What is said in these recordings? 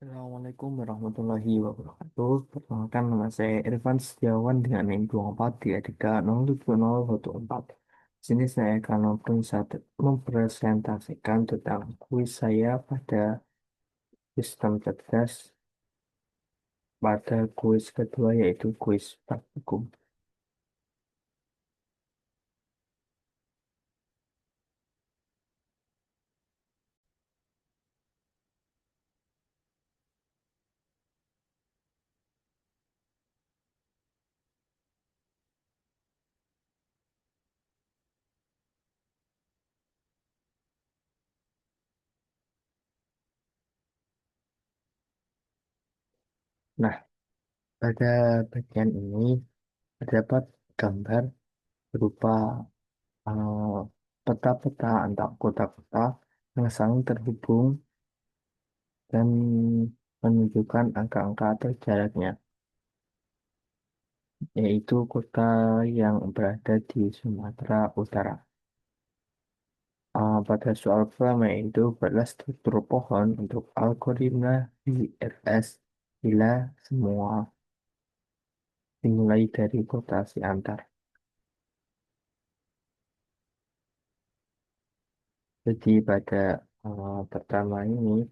Assalamualaikum warahmatullahi wabarakatuh. Perkenalkan nama saya Irfan Setiawan dengan NIM 24330014. Di sini saya akan mempresentasikan tentang kuis saya pada sistem cerdas pada kuis kedua yaitu kuis praktikum. Nah, pada bagian ini terdapat gambar berupa eh, peta-peta antar kota-kota yang saling terhubung dan menunjukkan angka-angka atau jaraknya, yaitu kota yang berada di Sumatera Utara. Pada soal pertama yaitu buatlah struktur pohon untuk algoritma BFS bila semua dimulai dari kota Siantar. Jadi pada pertama ini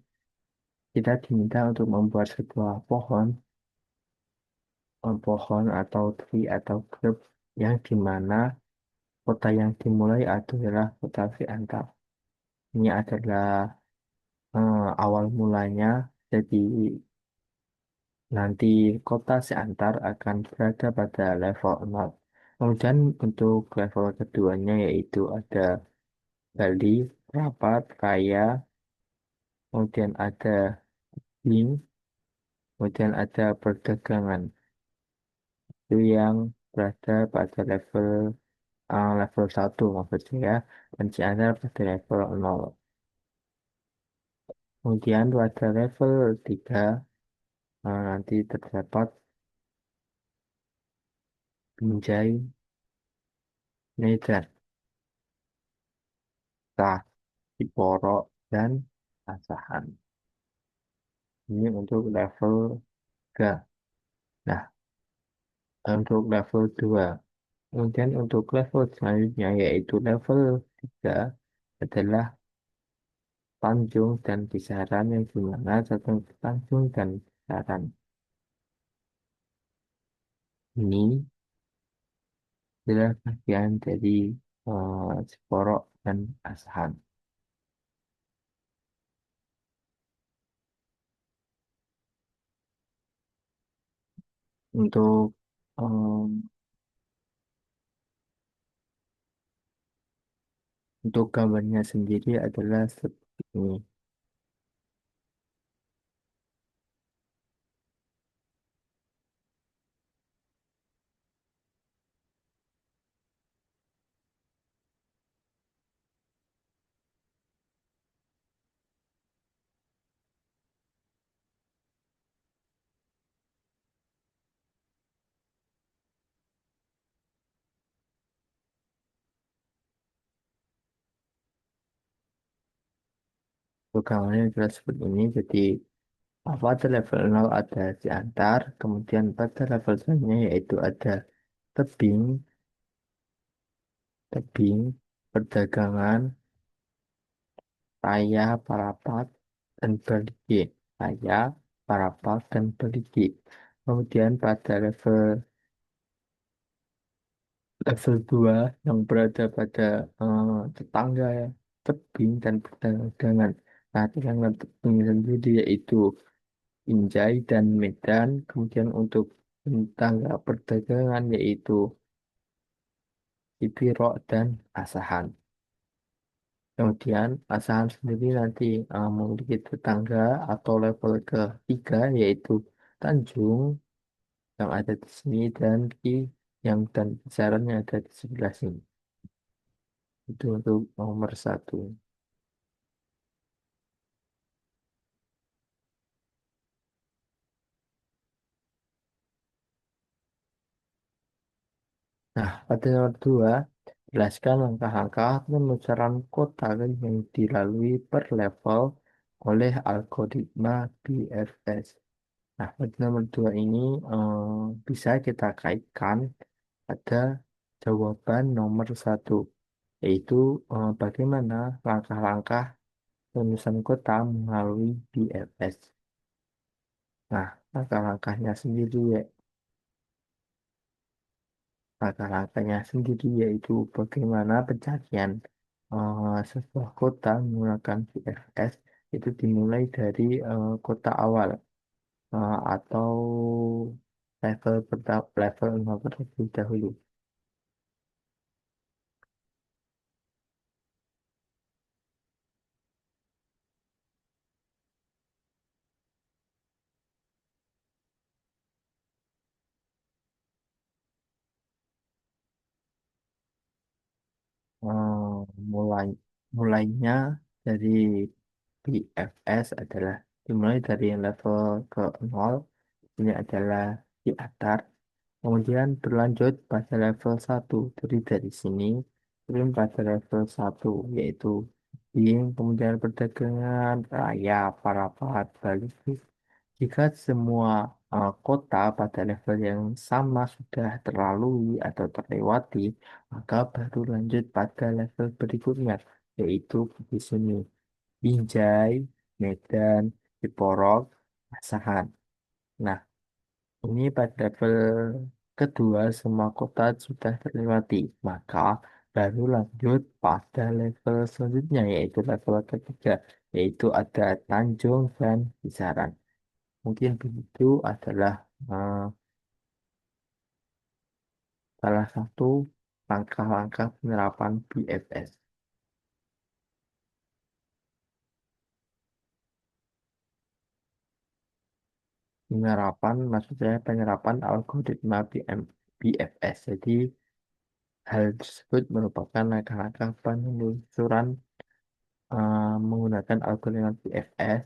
kita diminta untuk membuat sebuah pohon atau tree atau grup yang dimana kota yang dimulai adalah kota Siantar. Ini adalah awal mulanya. Jadi nanti kota Siantar akan berada pada level 0. Kemudian untuk level keduanya yaitu ada Bali, Rapat, Raya, kemudian ada Bing, kemudian ada perdagangan. Itu yang berada pada level 1 maksud saya, dan Siantar pada level 0. Kemudian pada level 3 nanti terdapat Binjai, Medan, Tah, Diporo, dan Asahan. Ini untuk level 3. Nah, untuk level 2. Kemudian untuk level selanjutnya yaitu level 3 adalah Tanjung dan Kisaran yang dimana satu Tanjung dan Kisaran ini adalah bagian dari Jeporo dan Asahan. Untuk em, untuk gambarnya sendiri adalah seperti ini. Untuk gambarnya adalah seperti ini. Jadi pada level 0 ada Siantar, kemudian pada level selanjutnya yaitu ada tebing, tebing, perdagangan, raya, parapat, dan beligi. Raya, parapat, dan beligi. Kemudian pada level 2 yang berada pada tetangga ya, tebing dan perdagangan. Nah, tetangga tebing sendiri yaitu Binjai dan Medan. Kemudian untuk tetangga perdagangan yaitu Ibiro dan Asahan. Kemudian Asahan sendiri nanti memiliki tetangga atau level ketiga yaitu Tanjung yang ada di sini dan dan kisaran yang ada di sebelah sini. Itu untuk nomor satu. Nah, pada nomor dua, jelaskan langkah-langkah pemecahan kota yang dilalui per level oleh algoritma BFS. Nah, pada nomor dua ini bisa kita kaitkan pada jawaban nomor satu, yaitu bagaimana langkah-langkah lulusan kota melalui BFS. Nah, langkah-langkahnya sendiri ya, langkah-langkahnya sendiri yaitu bagaimana pencarian sebuah kota menggunakan BFS itu dimulai dari kota awal atau level pertama, level 0 terlebih dahulu. Eh, mulai mulainya dari BFS adalah dimulai dari level ke 0, ini adalah di atas, kemudian berlanjut pada level satu, jadi dari sini turun pada level satu, yaitu Bing, kemudian perdagangan, raya, parapat, balik. Jika semua kota pada level yang sama sudah terlalui atau terlewati, maka baru lanjut pada level berikutnya, yaitu di sini Binjai, Medan, Diporok, Asahan. Nah, ini pada level kedua semua kota sudah terlewati, maka baru lanjut pada level selanjutnya, yaitu level ketiga, yaitu ada Tanjung dan Kisaran. Mungkin begitu adalah eh, salah satu langkah-langkah penerapan BFS. Penerapan, maksud saya penerapan algoritma BFS. Jadi hal tersebut merupakan langkah-langkah penelusuran menggunakan algoritma BFS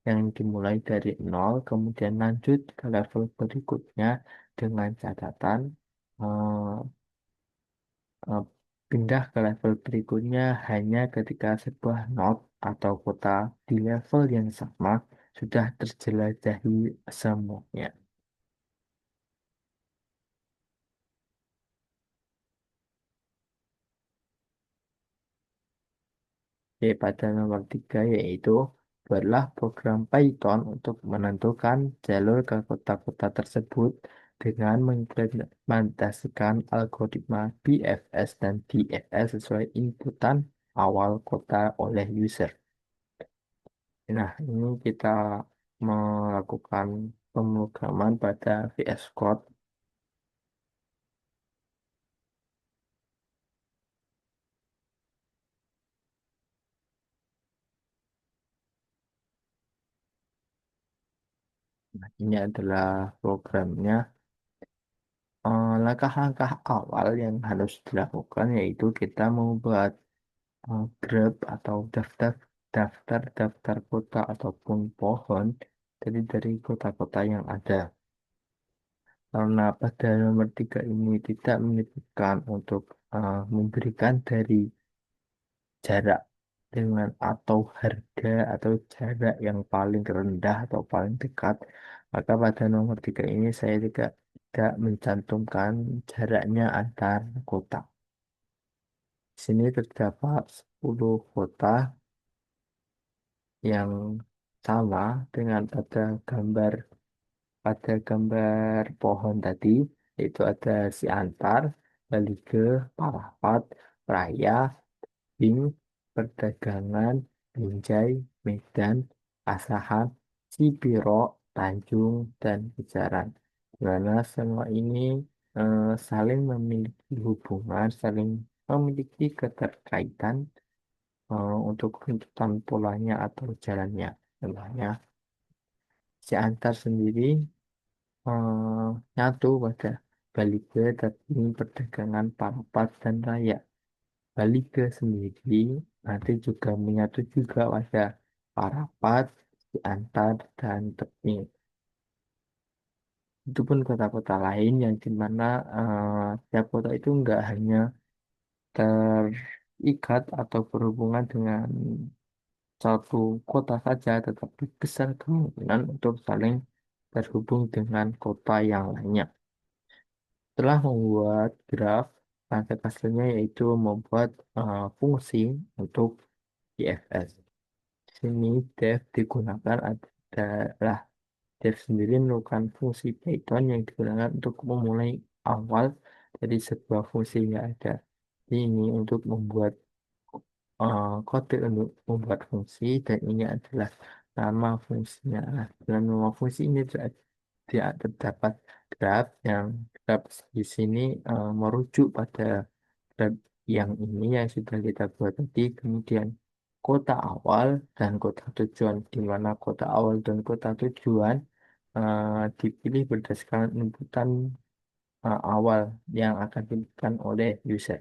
yang dimulai dari nol, kemudian lanjut ke level berikutnya dengan catatan eh, eh, pindah ke level berikutnya hanya ketika sebuah node atau kota di level yang sama sudah terjelajahi semuanya. Oke, pada nomor tiga yaitu buatlah program Python untuk menentukan jalur ke kota-kota tersebut dengan mengimplementasikan algoritma BFS dan DFS sesuai inputan awal kota oleh user. Nah, ini kita melakukan pemrograman pada VS Code. Nah, ini adalah programnya. Langkah-langkah awal yang harus dilakukan yaitu kita membuat grab atau daftar kota ataupun pohon dari kota-kota yang ada. Karena pada nomor tiga ini tidak menyebutkan untuk memberikan dari jarak dengan atau harga atau jarak yang paling rendah atau paling dekat, maka pada nomor tiga ini saya juga tidak mencantumkan jaraknya antar kota. Di sini terdapat 10 kota yang sama dengan pada gambar pohon tadi, yaitu ada Siantar, Balige, Parapat, Raya, Bing, Perdagangan, Binjai, Medan, Asahan, Cipiro, Tanjung, dan Kisaran. Di mana semua ini saling memiliki hubungan, saling memiliki keterkaitan untuk runtutan polanya atau jalannya. Contohnya, si Antar sendiri nyatu pada Baliga, Daging, Perdagangan, Parapat, dan Raya. Baliga sendiri nanti juga menyatu juga pada Parapat, Ciantar, dan Teping. Itu pun kota-kota lain yang dimana tiap kota itu enggak hanya terikat atau berhubungan dengan satu kota saja, tetapi besar kemungkinan untuk saling terhubung dengan kota yang lainnya. Setelah membuat graf, langkah hasilnya yaitu membuat fungsi untuk IFS. Di sini def digunakan adalah def sendiri merupakan fungsi Python yang digunakan untuk memulai awal dari sebuah fungsi yang ada. Ini untuk membuat kode untuk membuat fungsi dan ini adalah nama fungsinya. Nah, dalam nama fungsi ini dia terdapat graf yang graf di sini merujuk pada graf yang ini yang sudah kita buat tadi. Kemudian kota awal dan kota tujuan, di mana kota awal dan kota tujuan dipilih berdasarkan inputan awal yang akan diberikan oleh user.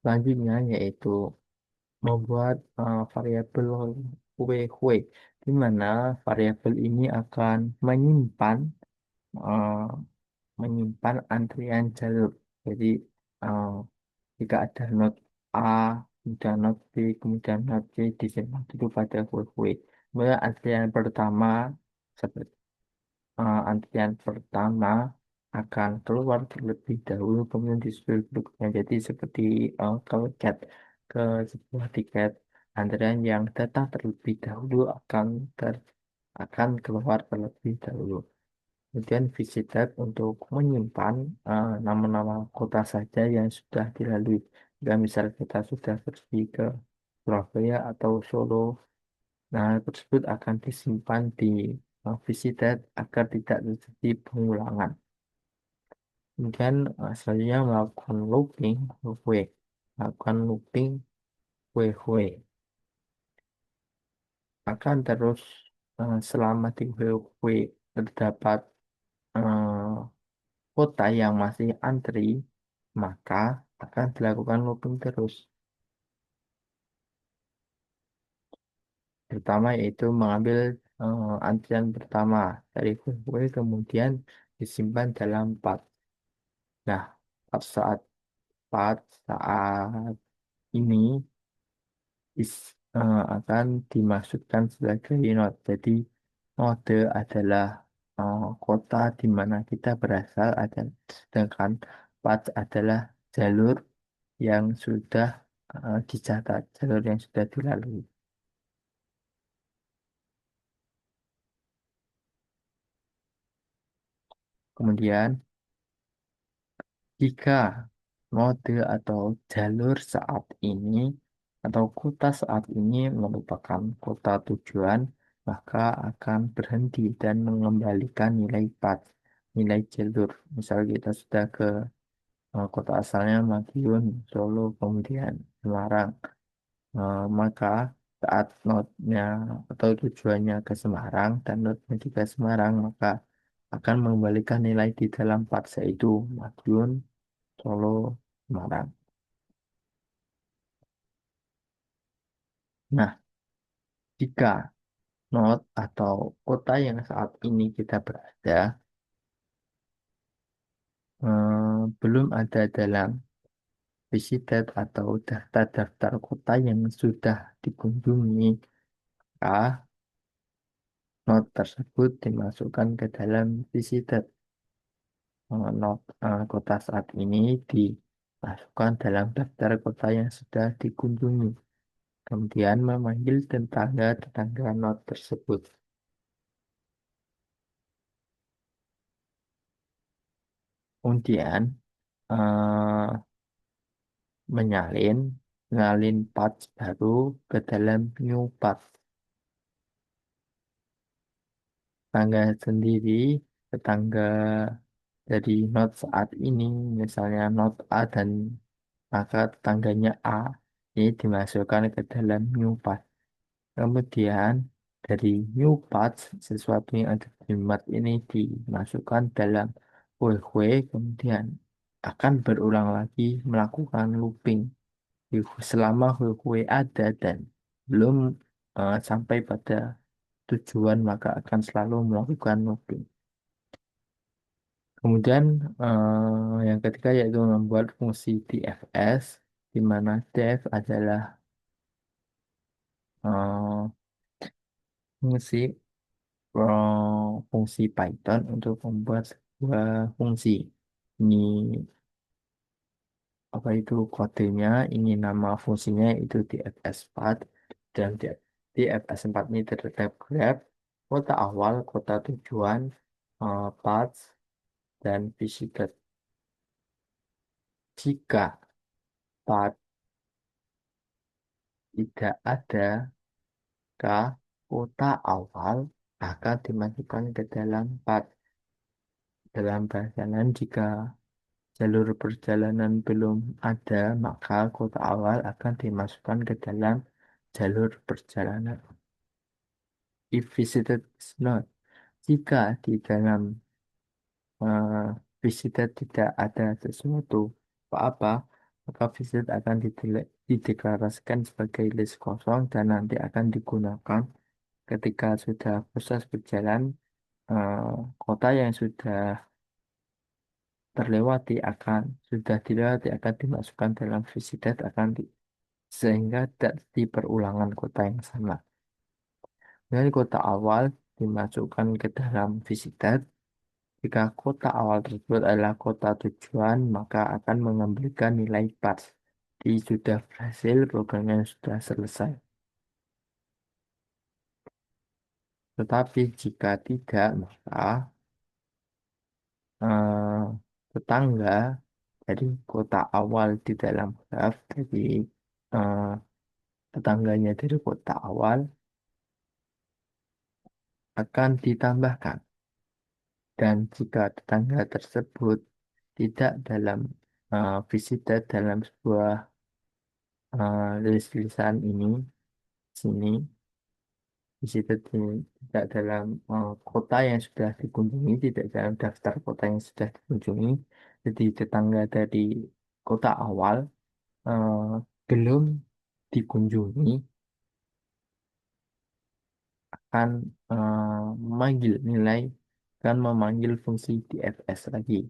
Selanjutnya yaitu membuat variabel kue-kue, di mana variabel ini akan uh, menyimpan antrian jalur. Jadi uh, jika ada node A, kemudian node B, kemudian node C disimpan dulu pada kue-kue. Kemudian antrian pertama akan keluar terlebih dahulu, kemudian disusul berikutnya. Jadi seperti kalau get ke sebuah tiket, antrian yang datang terlebih dahulu akan keluar terlebih dahulu. Kemudian visited untuk menyimpan nama-nama kota saja yang sudah dilalui. Jika misal kita sudah pergi ke Surabaya atau Solo, nah, tersebut akan disimpan di visited agar tidak terjadi pengulangan. Kemudian selanjutnya melakukan looping kue, melakukan looping kue akan terus selama di kue terdapat eh, kota yang masih antri, maka akan dilakukan looping terus. Pertama yaitu mengambil antrian pertama dari kue kemudian disimpan dalam path. Nah, pada saat saat ini akan dimasukkan sebagai node. Jadi node adalah kota di mana kita berasal, sedangkan path adalah jalur yang sudah dicatat, jalur yang sudah dilalui. Kemudian jika node atau jalur saat ini atau kota saat ini merupakan kota tujuan, maka akan berhenti dan mengembalikan nilai path, nilai jalur. Misal kita sudah ke kota asalnya Madiun, Solo, kemudian Semarang. Maka saat node-nya atau tujuannya ke Semarang dan node-nya juga Semarang, maka akan mengembalikan nilai di dalam path yaitu Madiun, Solo, Semarang. Nah, jika node atau kota yang saat ini kita berada belum ada dalam visited atau daftar-daftar kota yang sudah dikunjungi, maka node tersebut dimasukkan ke dalam visited. Kota saat ini dimasukkan dalam daftar kota yang sudah dikunjungi. Kemudian memanggil tetangga-tetangga node tersebut. Kemudian eh, menyalin mengalin path baru ke dalam new path. Tangga sendiri, tetangga dari node saat ini, misalnya node A dan maka tetangganya A, ini dimasukkan ke dalam new path. Kemudian dari new path, sesuatu yang ada di map ini dimasukkan dalam kue-kue, kemudian akan berulang lagi melakukan looping selama kue ada dan belum sampai pada tujuan maka akan selalu melakukan looping. Kemudian yang ketiga yaitu membuat fungsi DFS, di mana def adalah eh, fungsi fungsi Python untuk membuat sebuah fungsi. Ini apa itu kodenya, ini nama fungsinya itu DFS4 dan DFS4 ini terdapat grab, kota awal, kota tujuan, path, dan visitor. Jika path tidak ada, maka kota awal akan dimasukkan ke dalam path. Dalam bahasa lain, jika jalur perjalanan belum ada, maka kota awal akan dimasukkan ke dalam jalur perjalanan. If visited is not, jika di dalam eh, visited tidak ada sesuatu apa-apa, maka visit akan dideklarasikan sebagai list kosong dan nanti akan digunakan ketika sudah proses berjalan, eh, kota yang sudah terlewati akan sudah dilewati akan dimasukkan dalam visited sehingga tidak di perulangan kota yang sama. Dari kota awal dimasukkan ke dalam visited. Jika kota awal tersebut adalah kota tujuan, maka akan mengembalikan nilai pas. Di sudah berhasil, programnya sudah selesai. Tetapi jika tidak, maka eh, tetangga dari kota awal di dalam graf, jadi eh, tetangganya dari kota awal akan ditambahkan. Dan jika tetangga tersebut tidak dalam visited dalam sebuah list-listan ini, sini, visited tidak dalam kota yang sudah dikunjungi, tidak dalam daftar kota yang sudah dikunjungi, jadi tetangga dari kota awal eh, belum dikunjungi akan memanggil nilai dan memanggil fungsi DFS lagi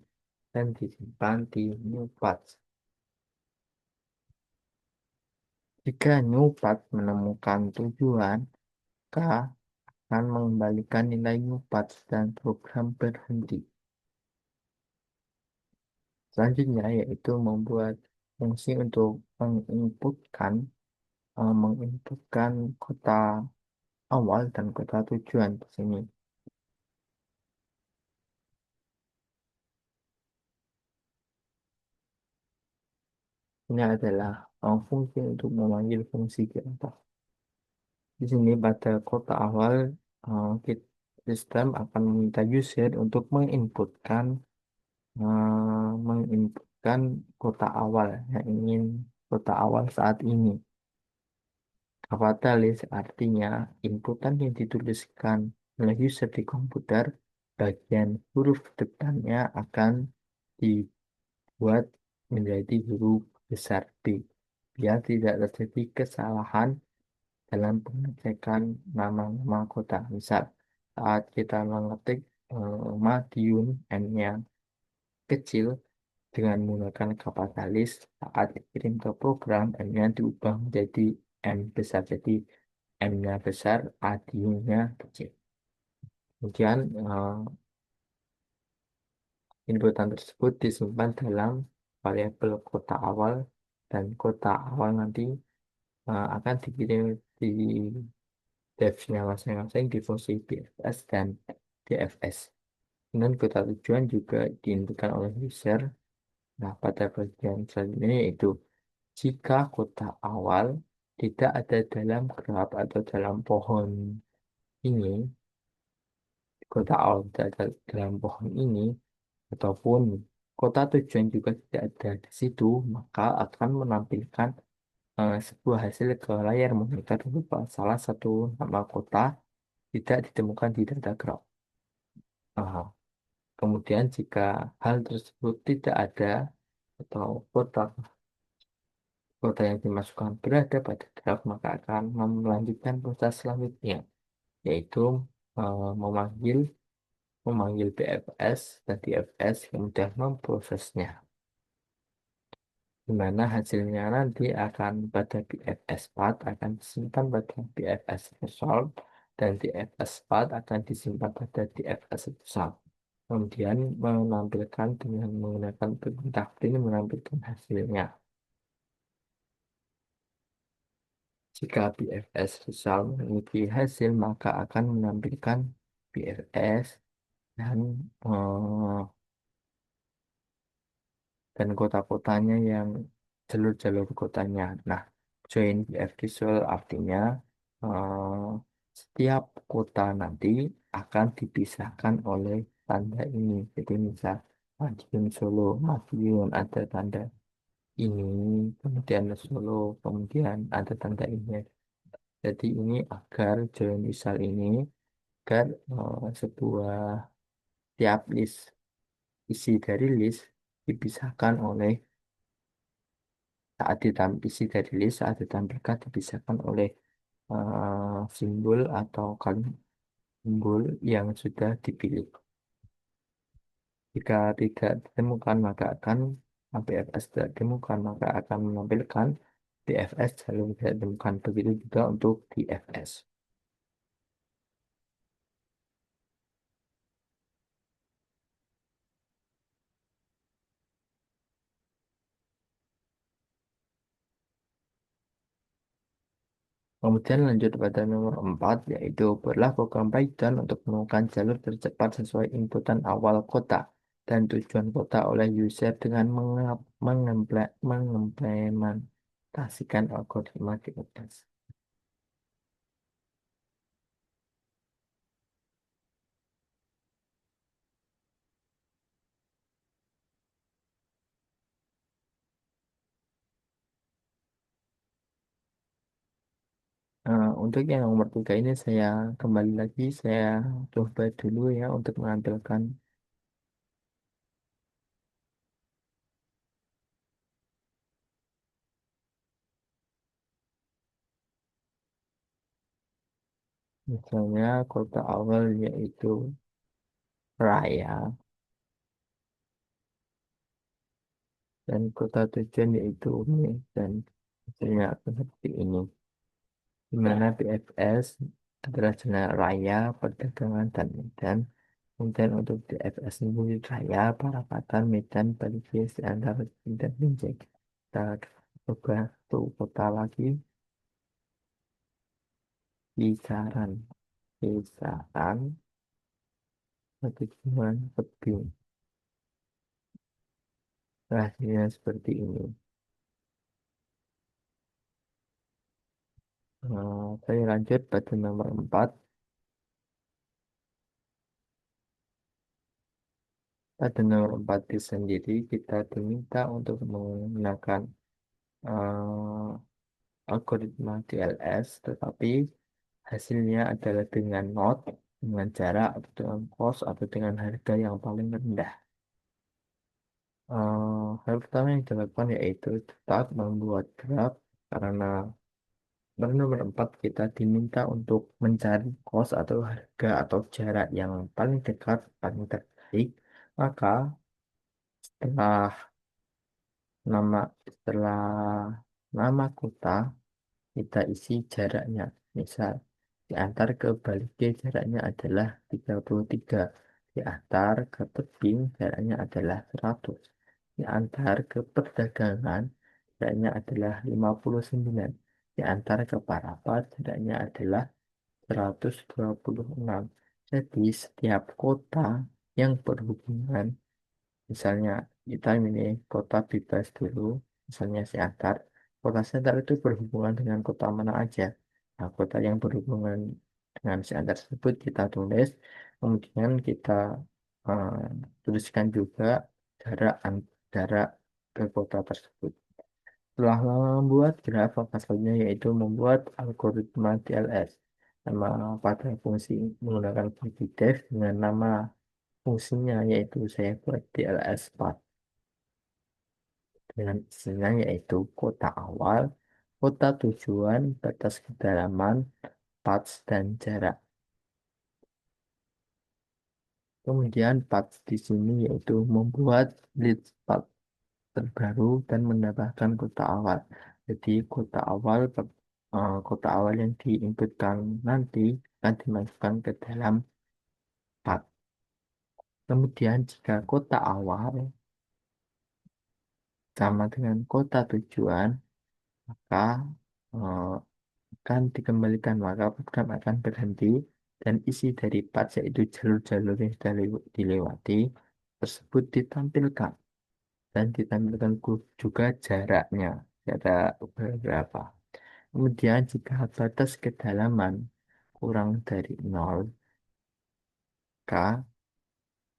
dan disimpan di new path. Jika new path menemukan tujuan, maka akan mengembalikan nilai new path dan program berhenti. Selanjutnya yaitu membuat fungsi untuk menginputkan kota awal dan kota tujuan di sini. Ini adalah fungsi untuk memanggil fungsi di atas. Di sini pada kota awal, sistem akan meminta user untuk menginputkan kota awal yang ingin kota awal saat ini. Kapitalis artinya inputan yang dituliskan oleh user di komputer, bagian huruf depannya akan dibuat menjadi huruf besar B, biar tidak terjadi kesalahan dalam pengecekan nama-nama kota. Misal, saat kita mengetik Madiun, N-nya kecil, dengan menggunakan kapitalis, saat dikirim ke program, M-nya diubah menjadi M besar. Jadi M-nya besar, A-nya kecil. Kemudian inputan tersebut disimpan dalam variabel kota awal dan kota awal nanti akan dikirim di devnya masing-masing di fungsi BFS dan DFS. Dan kota tujuan juga diinputkan oleh user. Nah, pada bagian selanjutnya yaitu jika kota awal tidak ada dalam graf atau dalam pohon ini, kota awal tidak ada dalam pohon ini, ataupun kota tujuan juga tidak ada di situ, maka akan menampilkan sebuah hasil ke layar monitor berupa salah satu nama kota tidak ditemukan di data graph. Ah, kemudian jika hal tersebut tidak ada atau kota yang dimasukkan berada pada graf, maka akan melanjutkan proses selanjutnya, yaitu memanggil memanggil BFS dan DFS kemudian memprosesnya. Di mana hasilnya nanti akan pada BFS part akan disimpan pada BFS result dan DFS part akan disimpan pada DFS result. Kemudian menampilkan dengan menggunakan perintah print menampilkan hasilnya. Jika BFS result memiliki hasil maka akan menampilkan BFS dan eh, dan kota-kotanya yang jalur-jalur kotanya. Nah, join BF visual artinya eh, setiap kota nanti akan dipisahkan oleh tanda ini. Jadi misal Madiun Solo, Madiun ada tanda ini, kemudian Solo, kemudian ada tanda ini. Jadi ini agar join misal ini agar sebuah tiap list isi dari list dipisahkan oleh isi dari list saat ditampilkan dipisahkan oleh simbol atau kalimat simbol yang sudah dipilih. Jika tidak ditemukan maka akan BFS tidak ditemukan maka akan menampilkan DFS jalur tidak ditemukan. Begitu juga untuk DFS. Kemudian lanjut pada nomor 4 yaitu buatlah program Python untuk menemukan jalur tercepat sesuai inputan awal kota dan tujuan kota oleh user dengan mengimplementasikan algoritma di atas. Untuk yang nomor 3 ini saya kembali lagi saya coba dulu ya untuk menampilkan misalnya kota awal yaitu Raya dan kota tujuan yaitu Umi dan hasilnya akan seperti ini. Di mana BFS adalah zona raya, perdagangan, dan medan. Kemudian untuk DFS sendiri raya, Parapatan, Medan, Balikis, Antar, dan Binjai. Kita coba satu kota lagi, Kisaran. Kisaran, Petujuan, Tebing. Hasilnya seperti ini. Saya lanjut pada nomor 4. Pada nomor 4 sendiri, kita diminta untuk menggunakan eh, algoritma TLS, tetapi hasilnya adalah dengan not, dengan jarak, atau dengan cost, atau dengan harga yang paling rendah. Hal pertama yang dilakukan yaitu tetap membuat graf karena pada nomor 4 kita diminta untuk mencari cost atau harga atau jarak yang paling dekat, paling terbaik. Maka setelah nama setelah nama kota kita isi jaraknya. Misal, diantar ke Balige jaraknya adalah 33. Diantar ke tebing jaraknya adalah 100. Diantar ke perdagangan jaraknya adalah 59. Diantar ke Parapat jaraknya adalah 126. Jadi setiap kota yang berhubungan, misalnya kita ini kota bebas dulu, misalnya Siantar. Kota Siantar itu berhubungan dengan kota mana aja. Nah, kota yang berhubungan dengan Siantar tersebut kita tulis, kemudian kita eh, tuliskan juga jarak ke kota tersebut. Setelah membuat graf, langkah selanjutnya yaitu membuat algoritma TLS. Nama pada fungsi menggunakan fungsi def dengan nama fungsinya yaitu saya buat TLS path dengan isinya yaitu kota awal, kota tujuan, batas kedalaman, paths, dan jarak. Kemudian part di sini yaitu membuat lead part terbaru dan menambahkan kota awal. Jadi kota awal yang diinputkan nanti akan dimasukkan ke dalam part. Kemudian jika kota awal sama dengan kota tujuan, maka eh, akan dikembalikan, maka program akan berhenti dan isi dari part yaitu jalur-jalur yang sudah dilewati tersebut ditampilkan dan ditampilkan juga jaraknya, jarak berapa. Kemudian jika batas kedalaman kurang dari 0, maka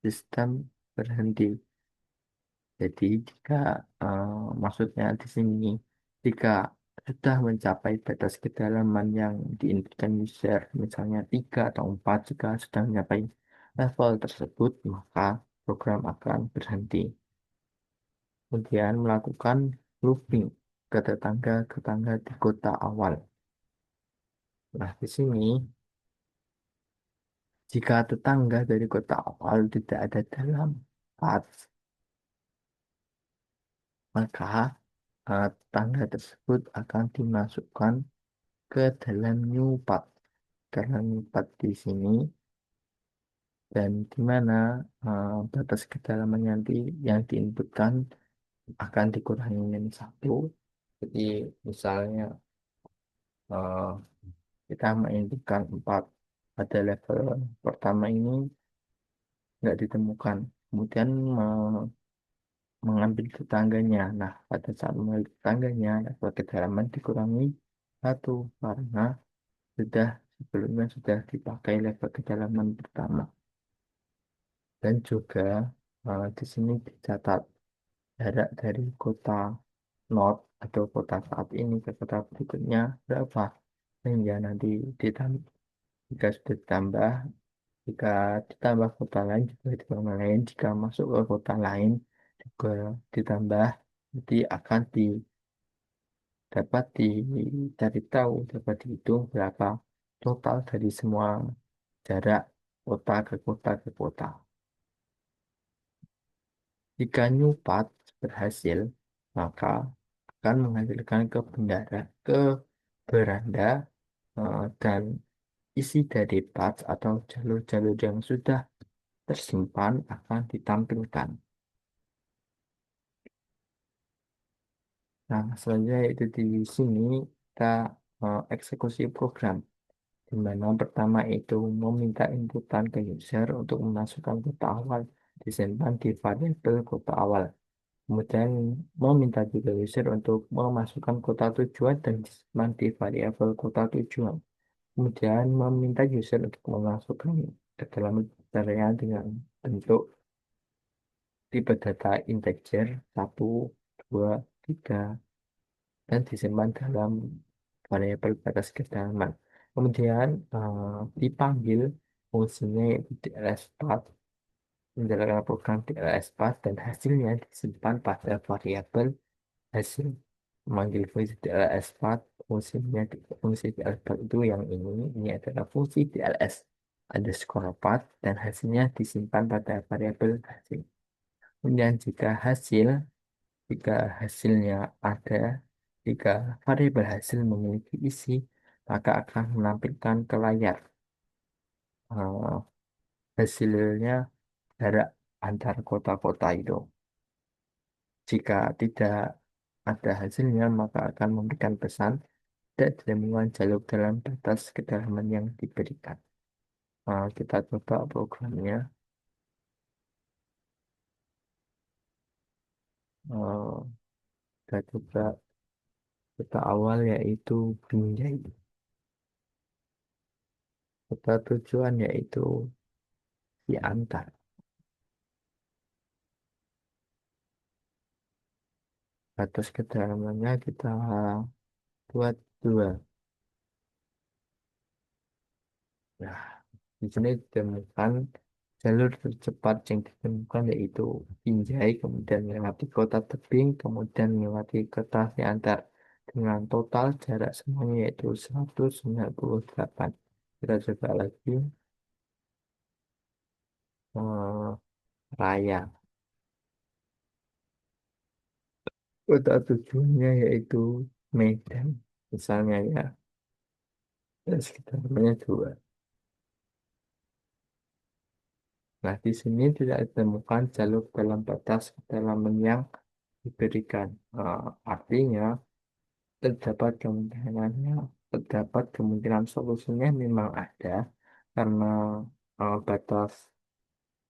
sistem berhenti. Jadi jika eh, maksudnya di sini jika sudah mencapai batas kedalaman yang diinputkan user, misalnya 3 atau 4, jika sudah mencapai level tersebut, maka program akan berhenti. Kemudian melakukan looping ke tetangga-tetangga di kota awal. Nah, di sini jika tetangga dari kota awal tidak ada dalam path, maka tetangga tersebut akan dimasukkan ke dalam new path. Karena new path di sini dan di mana batas kedalaman nanti yang diinputkan akan dikurangi menjadi 1. Jadi misalnya eh, kita menginputkan 4 pada level pertama ini nggak ditemukan. Kemudian mengambil tetangganya. Nah, pada saat mengambil tetangganya, level kedalaman dikurangi 1 karena sudah sebelumnya sudah dipakai level kedalaman pertama. Dan juga di sini dicatat jarak dari kota North atau kota saat ini ke kota berikutnya berapa. Sehingga nanti ditambah, jika sudah ditambah, jika ditambah kota lain juga ditambah lain, jika masuk ke kota lain juga ditambah, jadi akan dapat dicari tahu, dapat dihitung berapa total dari semua jarak kota ke kota ke kota. Jika new path berhasil, maka akan menghasilkan ke beranda dan isi dari path atau jalur-jalur yang sudah tersimpan akan ditampilkan. Nah, selanjutnya itu di sini kita eksekusi program, di mana pertama itu meminta inputan ke user untuk memasukkan kota awal disimpan di variabel kota awal. Kemudian meminta juga user untuk memasukkan kota tujuan dan disimpan di variabel kota tujuan. Kemudian meminta user untuk memasukkan ke dalam area dengan bentuk tipe data integer 1, 2, 3 dan disimpan dalam variabel batas kedalaman. Kemudian dipanggil fungsinya yaitu dlspath menjalankan program dlspath dan hasilnya disimpan pada variabel hasil. Memanggil fungsi dlspath, fungsi dlspath itu yang ini adalah fungsi dls underscore path dan hasilnya disimpan pada variabel hasil. Kemudian jika hasilnya ada, jika variabel hasil memiliki isi, maka akan menampilkan ke layar eh, hasilnya jarak antar kota-kota itu. Jika tidak ada hasilnya, maka akan memberikan pesan tidak ditemukan jalur dalam batas kedalaman yang diberikan. Kita coba programnya. Eh, kita coba kota awal yaitu Binjai. Kota tujuan yaitu Ciantar. Batas kedalamannya kita buat 2. Nah, di sini ditemukan jalur tercepat yang ditemukan yaitu Binjai, kemudian melewati kota Tebing, kemudian melewati kota Siantar dengan total jarak semuanya yaitu 198. Kita coba lagi. eh, raya. Kota tujuannya yaitu Medan. Misalnya ya, ya sekitar namanya dua. Nah, di sini tidak ditemukan jalur dalam batas kedalaman yang diberikan. Artinya, terdapat kemungkinannya, terdapat kemungkinan solusinya memang ada karena batas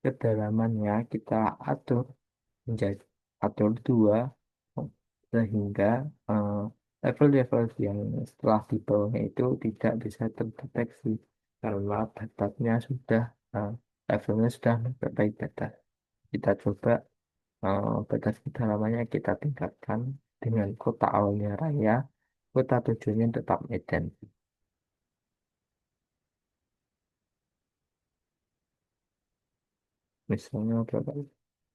kedalamannya kita atur menjadi atur dua sehingga eh, level-level yang setelah di bawahnya itu tidak bisa terdeteksi karena batasnya sudah eh, levelnya sudah mencapai batas. Kita coba batas kedalamannya kita tingkatkan dengan kota awalnya raya, kota tujuannya tetap Medan. Misalnya berapa?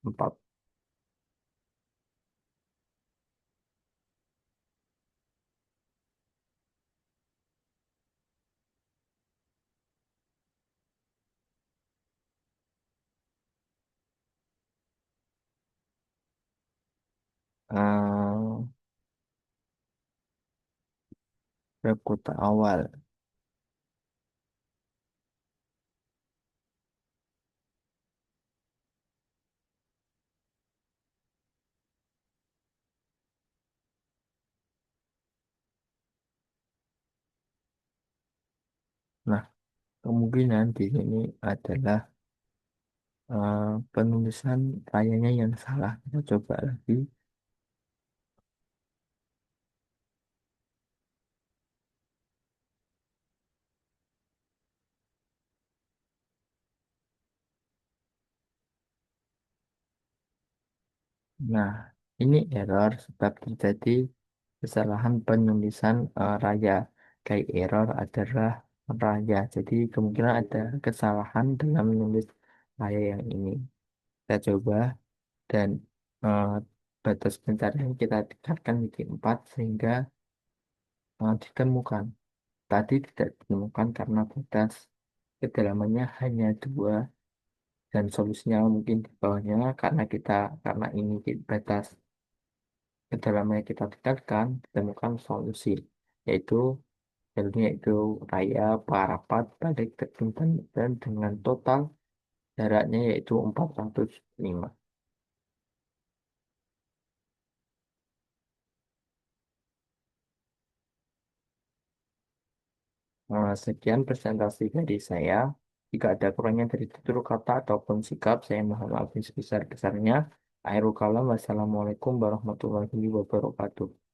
Empat. Eh, ke kota awal. Nah, kemungkinan di sini adalah penulisan rayanya yang salah. Kita coba lagi. Nah, ini error sebab terjadi kesalahan penulisan raya. Kayak error adalah raya. Jadi kemungkinan ada kesalahan dalam menulis raya yang ini. Kita coba dan eh, batas pencarian kita tingkatkan menjadi 4 sehingga ditemukan. Tadi tidak ditemukan karena batas kedalamannya hanya dua dan solusinya mungkin di bawahnya karena ini batas kedalamannya kita tingkatkan ditemukan solusi yaitu jalurnya itu raya Parapat balik Teguh dan dengan total jaraknya yaitu 405. Sekian presentasi dari saya. Jika ada kurangnya dari tutur kata ataupun sikap, saya mohon maaf yang sebesar-besarnya. Akhirul kalam, wassalamualaikum warahmatullahi wabarakatuh.